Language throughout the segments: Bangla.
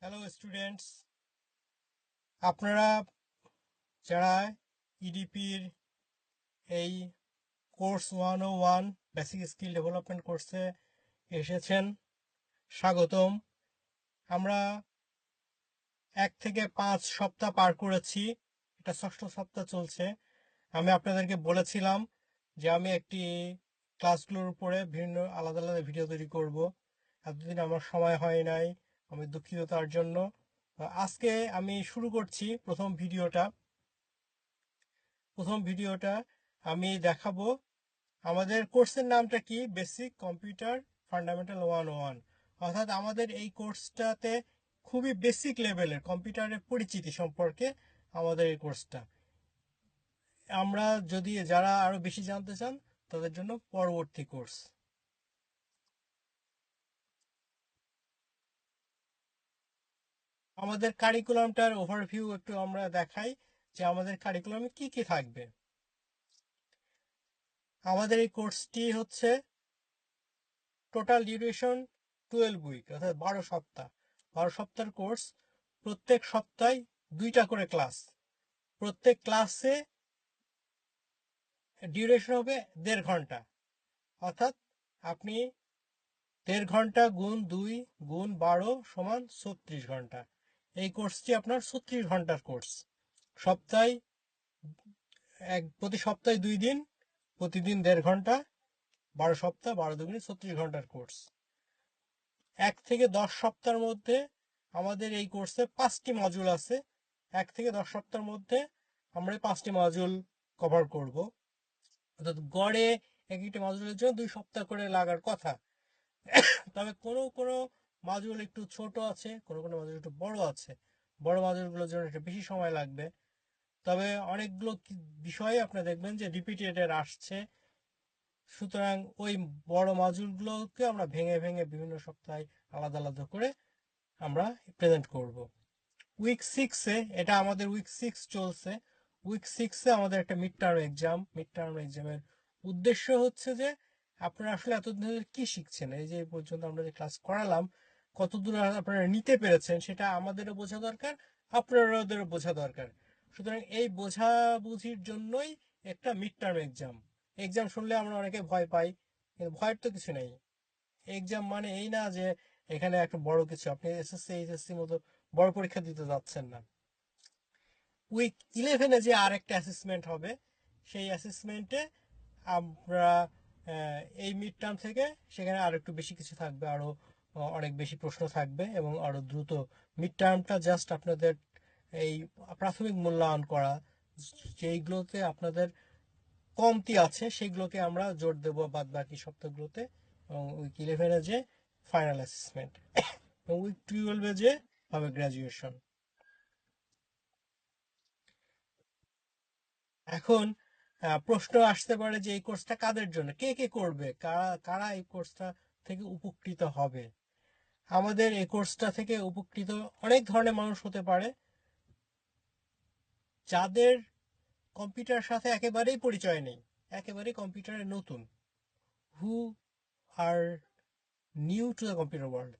হ্যালো স্টুডেন্টস, আপনারা যারা ইডিপির এই কোর্স 101 বেসিক স্কিল ডেভেলপমেন্ট কোর্সে এসেছেন, স্বাগতম। আমরা 1 থেকে 5 সপ্তাহ পার করেছি, এটা ষষ্ঠ সপ্তাহ চলছে। আমি আপনাদেরকে বলেছিলাম যে আমি একটি ক্লাসগুলোর উপরে বিভিন্ন আলাদা আলাদা ভিডিও তৈরি করব। এতদিন আমার সময় হয় নাই, আমি দুঃখিত তার জন্য। আজকে আমি শুরু করছি প্রথম ভিডিওটা আমি দেখাবো আমাদের কোর্সের নামটা কি, বেসিক কম্পিউটার ফান্ডামেন্টাল 101। অর্থাৎ আমাদের এই কোর্সটাতে খুবই বেসিক লেভেলের কম্পিউটারের পরিচিতি সম্পর্কে আমাদের এই কোর্সটা। আমরা যদি যারা আরো বেশি জানতে চান তাদের জন্য পরবর্তী কোর্স। আমাদের কারিকুলামটার ওভারভিউ একটু আমরা দেখাই যে আমাদের কারিকুলামে কি কি থাকবে। আমাদের এই কোর্সটি হচ্ছে টোটাল ডিউরেশন 12 উইক, অর্থাৎ 12 সপ্তাহ। 12 সপ্তাহের কোর্স। প্রত্যেক সপ্তাহে 2টা করে ক্লাস। প্রত্যেক ক্লাসে ডিউরেশন হবে 1.5 ঘন্টা। অর্থাৎ আপনি 1.5 ঘন্টা গুণ 2 গুণ 12 = 36 ঘন্টা। এই কোর্সটি আপনার 36 ঘন্টার কোর্স। সপ্তাহে প্রতি সপ্তাহে 2 দিন, প্রতিদিন 1.5 ঘন্টা, 12 সপ্তাহ, 12 দুগুণে 36 ঘন্টার কোর্স। 1 থেকে 10 সপ্তাহের মধ্যে আমাদের এই কোর্সে 5টি মডিউল আছে। 1 থেকে 10 সপ্তাহের মধ্যে আমরা 5টি মডিউল কভার করব। অর্থাৎ গড়ে এক একটি মডিউলের জন্য 2 সপ্তাহ করে লাগার কথা। তবে কোনো কোনো মডিউল একটু ছোট আছে, কোনো কোনো মডিউল একটু বড় আছে। বড় মডিউলগুলোর জন্য একটু বেশি সময় লাগবে। তবে অনেকগুলো বিষয়ে আপনি দেখবেন যে রিপিটেডের আসছে। সুতরাং ওই বড় মডিউলগুলোকে আমরা ভেঙে ভেঙে বিভিন্ন সপ্তাহে আলাদা আলাদা করে আমরা প্রেজেন্ট করব। উইক 6-এ, এটা আমাদের উইক 6 চলছে। উইক 6-এ আমাদের একটা মিড টার্ম এক্সামের উদ্দেশ্য হচ্ছে যে আপনারা আসলে এতদিন ধরে কি শিখছেন, এই যে পর্যন্ত আমরা যে ক্লাস করালাম কতদূর আপনারা নিতে পেরেছেন সেটা আমাদেরও বোঝা দরকার, আপনারাদেরও বোঝা দরকার। সুতরাং এই বোঝাবুঝির জন্যই একটা মিড টার্ম এক্সাম। এক্সাম শুনলে আমরা অনেকে ভয় পাই, কিন্তু ভয়ের তো কিছু নেই। এক্সাম মানে এই না যে এখানে একটা বড় কিছু, আপনি এসএসসি এইচএসসি মতো বড় পরীক্ষা দিতে যাচ্ছেন না। উইক 11-এ যে আরেকটা অ্যাসেসমেন্ট হবে, সেই অ্যাসেসমেন্টে আমরা এই মিড টার্ম থেকে সেখানে আরো একটু বেশি কিছু থাকবে, আরো অনেক বেশি প্রশ্ন থাকবে এবং আরো দ্রুত। মিড টার্মটা জাস্ট আপনাদের এই প্রাথমিক মূল্যায়ন করা, যেইগুলোতে আপনাদের কমতি আছে সেগুলোকে আমরা জোর দেবো বাদ বাকি সপ্তাহগুলোতে। এবং উইক 11-এ যে ফাইনাল অ্যাসেসমেন্ট, এবং উইক 12-এ যে হবে গ্রাজুয়েশন। এখন প্রশ্ন আসতে পারে যে এই কোর্সটা কাদের জন্য, কে কে করবে, কারা কারা এই কোর্সটা থেকে উপকৃত হবে। আমাদের এই কোর্সটা থেকে উপকৃত অনেক ধরনের মানুষ হতে পারে। যাদের কম্পিউটারের সাথে একেবারেই পরিচয় নেই, একেবারেই কম্পিউটারে নতুন, who are new to the computer world,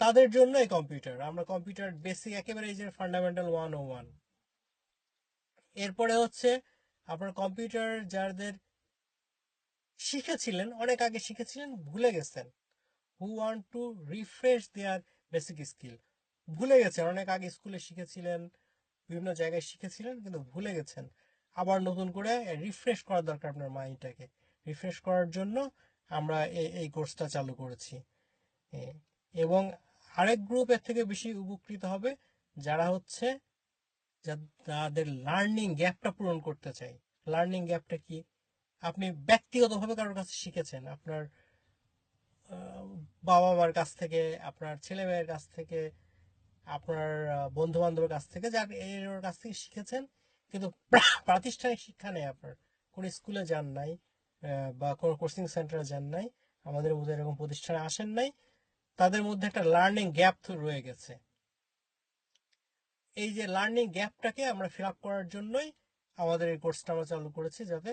তাদের জন্য এই কম্পিউটার। আমরা কম্পিউটার বেসিক একেবারে এই যে ফান্ডামেন্টাল 101। এরপরে হচ্ছে আপনার কম্পিউটার যাদের শিখেছিলেন, অনেক আগে শিখেছিলেন, ভুলে গেছেন, who want to refresh their basic skill. ভুলে গেছেন, অনেক আগে স্কুলে শিখেছিলেন, বিভিন্ন জায়গায় শিখেছিলেন কিন্তু ভুলে গেছেন। আবার নতুন করে রিফ্রেশ করা দরকার আপনার মাইন্ডটাকে। রিফ্রেশ করার জন্য আমরা এই কোর্সটা চালু করেছি। এবং আরেক গ্রুপ এর থেকে বেশি উপকৃত হবে, যারা হচ্ছে যাদের লার্নিং গ্যাপটা পূরণ করতে চাই। লার্নিং গ্যাপটা কি? আপনি ব্যক্তিগতভাবে কারোর কাছে শিখেছেন, আপনার বাবা মার কাছ থেকে, আপনার ছেলে মেয়ের কাছ থেকে, আপনার বন্ধু বান্ধবের কাছ থেকে, যার এর কাছ থেকে শিখেছেন, কিন্তু প্রাতিষ্ঠানিক শিক্ষা নেই আপনার, কোনো স্কুলে যান নাই, বা কোনো কোচিং সেন্টারে যান নাই, আমাদের মধ্যে এরকম প্রতিষ্ঠানে আসেন নাই, তাদের মধ্যে একটা লার্নিং গ্যাপ রয়ে গেছে। এই যে লার্নিং গ্যাপটাকে আমরা ফিল আপ করার জন্যই আমাদের এই কোর্সটা আমরা চালু করেছি, যাতে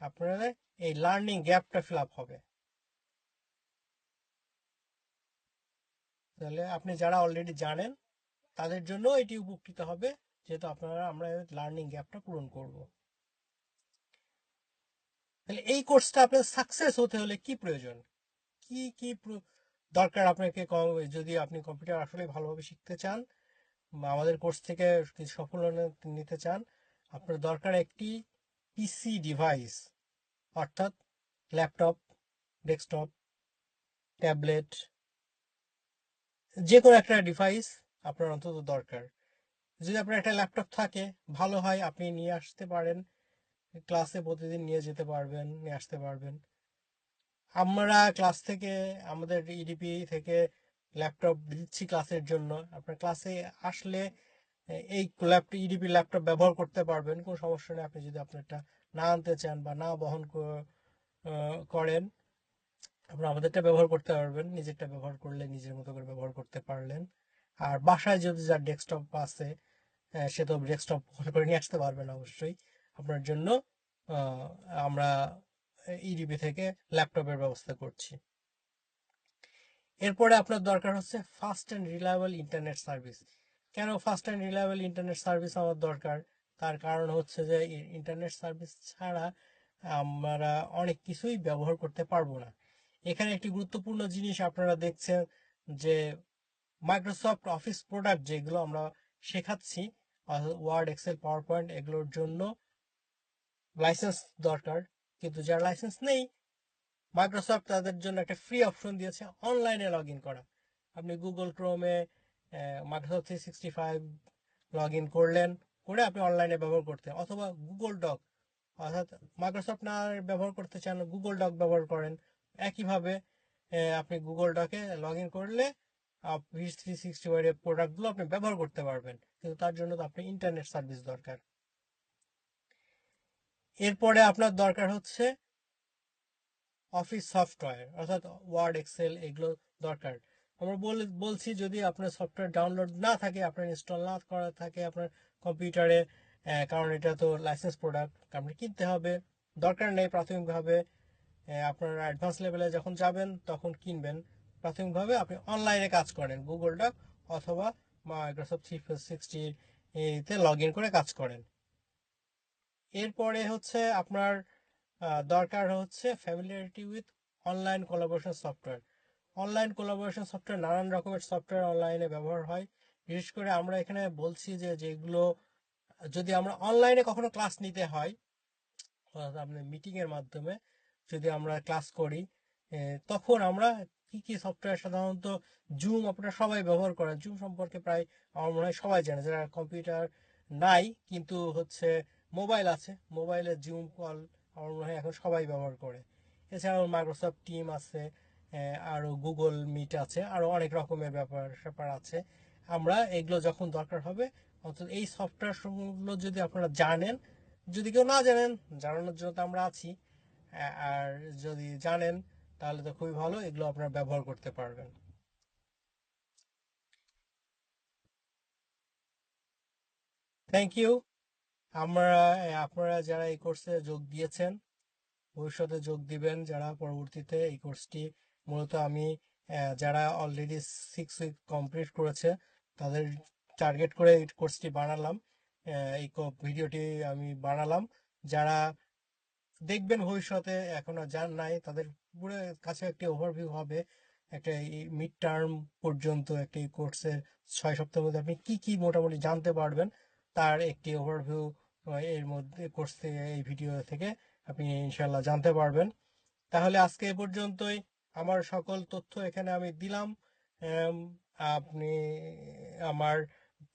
আপনারা এই লার্নিং গ্যাপটা ফিল আপ হবে। তাহলে আপনি যারা অলরেডি জানেন তাদের জন্য এটি উপকৃত হবে, যেহেতু আমরা লার্নিং গ্যাপটা পূরণ করব। তাহলে এই কোর্সটা আপনার সাকসেস হতে হলে কি প্রয়োজন, কি কি দরকার আপনাকে, যদি আপনি কম্পিউটার আসলে ভালোভাবে শিখতে চান বা আমাদের কোর্স থেকে কিছু সাফল্য নিতে চান, আপনার দরকার একটি পিসি ডিভাইস, অর্থাৎ ল্যাপটপ, ডেস্কটপ, ট্যাবলেট, যে কোনো একটা ডিভাইস আপনার অন্তত দরকার। যদি আপনার একটা ল্যাপটপ থাকে ভালো হয়, আপনি নিয়ে আসতে পারেন, ক্লাসে প্রতিদিন নিয়ে যেতে পারবেন, নিয়ে আসতে পারবেন। আমরা ক্লাস থেকে, আমাদের ইডিপি থেকে ল্যাপটপ দিচ্ছি ক্লাসের জন্য। আপনার ক্লাসে আসলে এই ল্যাপটপ, ইডিপি ল্যাপটপ ব্যবহার করতে পারবেন, কোনো সমস্যা নেই। আপনি যদি আপনারটা না আনতে চান বা না বহন করেন, আপনার আমাদেরটা ব্যবহার করতে পারবেন। নিজেরটা ব্যবহার করলে নিজের মতো করে ব্যবহার করতে পারলেন। আর বাসায় যদি যার ডেস্কটপ আছে, সে তো ডেস্কটপ বহন করে নিয়ে আসতে পারবেন অবশ্যই। আপনার জন্য আমরা ইডিপি থেকে ল্যাপটপের ব্যবস্থা করছি। এরপরে আপনার দরকার হচ্ছে fast and reliable internet service. কেন fast and reliable internet service আমার দরকার? তার কারণ হচ্ছে যে ইন্টারনেট সার্ভিস ছাড়া আমরা অনেক কিছুই ব্যবহার করতে পারবো না। এখানে একটি গুরুত্বপূর্ণ জিনিস আপনারা দেখছেন যে মাইক্রোসফট অফিস প্রোডাক্ট যেগুলো আমরা শেখাচ্ছি, ওয়ার্ড, এক্সেল, পাওয়ার পয়েন্ট, এগুলোর জন্য লাইসেন্স দরকার। কিন্তু যার লাইসেন্স নেই, মাইক্রোসফট তাদের জন্য একটা ফ্রি অপশন দিয়েছে অনলাইনে লগ ইন করা। আপনি গুগল ক্রোমে মাইক্রোসফট 365 লগ ইন করলেন, করে আপনি অনলাইনে ব্যবহার করতে, অথবা গুগল ডক, অর্থাৎ মাইক্রোসফট না ব্যবহার করতে চান, গুগল ডক ব্যবহার করেন। একইভাবে আপনি গুগল ডকে লগ ইন করলে অফিস 365 এর প্রোডাক্টগুলো আপনি ব্যবহার করতে পারবেন, কিন্তু তার জন্য তো আপনার ইন্টারনেট সার্ভিস দরকার। এরপরে আপনার দরকার হচ্ছে অফিস সফটওয়্যার, অর্থাৎ ওয়ার্ড, এক্সেল, এগুলো দরকার। আমরা বলছি যদি আপনার সফটওয়্যার ডাউনলোড না থাকে, আপনার ইনস্টল না করা থাকে আপনার কম্পিউটারে, কারণ এটা তো লাইসেন্স প্রোডাক্ট, আপনি কিনতে হবে, দরকার নেই প্রাথমিকভাবে। আপনার অ্যাডভান্স লেভেলে যখন যাবেন তখন কিনবেন। প্রাথমিকভাবে আপনি অনলাইনে কাজ করেন, গুগল ডক অথবা মাইক্রোসফট 360 তে লগ ইন করে কাজ করেন। এরপরে হচ্ছে আপনার দরকার হচ্ছে familiarity with online collaboration software. Online collaboration software, নানান রকমের সফটওয়্যার অনলাইনে ব্যবহার হয়। বিশেষ করে আমরা এখানে বলছি যে যেগুলো যদি আমরা অনলাইনে কখনো ক্লাস নিতে হয়, আপনার মিটিংয়ের মাধ্যমে যদি আমরা ক্লাস করি, তখন আমরা কি কি সফটওয়্যার, সাধারণত জুম আপনারা সবাই ব্যবহার করেন। জুম সম্পর্কে প্রায় আমার মনে হয় সবাই জানে, যারা কম্পিউটার নাই কিন্তু হচ্ছে মোবাইল আছে, মোবাইলে জুম কল আমার মনে হয় এখন সবাই ব্যবহার করে। এছাড়াও মাইক্রোসফট টিম আছে, আরও গুগল মিট আছে, আরও অনেক রকমের ব্যাপার আছে। আমরা এগুলো যখন দরকার হবে, অন্তত এই সফটওয়্যারগুলো যদি আপনারা জানেন, যদি কেউ না জানেন, জানানোর জন্য তো আমরা আছি। আর যদি জানেন তাহলে তো খুবই ভালো, এগুলো আপনারা ব্যবহার করতে পারবেন। Thank you. আমরা, আপনারা যারা এই কোর্সে যোগ দিয়েছেন, ভবিষ্যতে যোগ দিবেন যারা পরবর্তীতে, এই কোর্সটি মূলত আমি যারা অলরেডি 6 উইক কমপ্লিট করেছে তাদের টার্গেট করে এই কোর্সটি বানালাম, এই ভিডিওটি আমি বানালাম। যারা দেখবেন ভবিষ্যতে এখনো যান নাই, তাদের পুরো কাছে একটি ওভারভিউ হবে, একটা মিড টার্ম পর্যন্ত একটি কোর্সের 6 সপ্তাহের মধ্যে আপনি কি কি মোটামুটি জানতে পারবেন তার একটি ওভারভিউ এর মধ্যে কোর্স থেকে, এই ভিডিও থেকে আপনি ইনশাল্লাহ জানতে পারবেন। তাহলে আজকে এ পর্যন্তই। আমার সকল তথ্য এখানে আমি দিলাম। আপনি আমার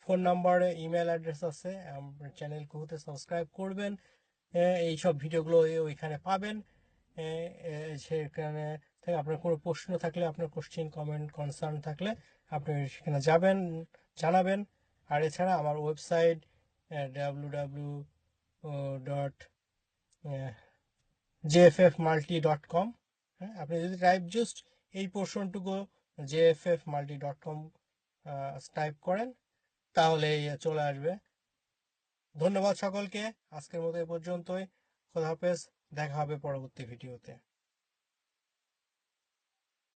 ফোন নাম্বারে, ইমেল অ্যাড্রেস আছে, আমার চ্যানেল কুহুতে সাবস্ক্রাইব করবেন, এইসব ভিডিওগুলো ওইখানে পাবেন। সেখানে থেকে আপনার কোনো প্রশ্ন থাকলে, আপনার কোশ্চেন, কমেন্ট, কনসার্ন থাকলে আপনি সেখানে যাবেন, জানাবেন। আর এছাড়া আমার ওয়েবসাইট www.jffmulti.com, হ্যাঁ, আপনি যদি টাইপ জাস্ট এই পোর্শনটুকু jffmulti.com টাইপ করেন তাহলে চলে আসবে। ধন্যবাদ সকলকে, আজকের মতো এ পর্যন্তই। খোদা হাফেজ, দেখা হবে পরবর্তী ভিডিওতে।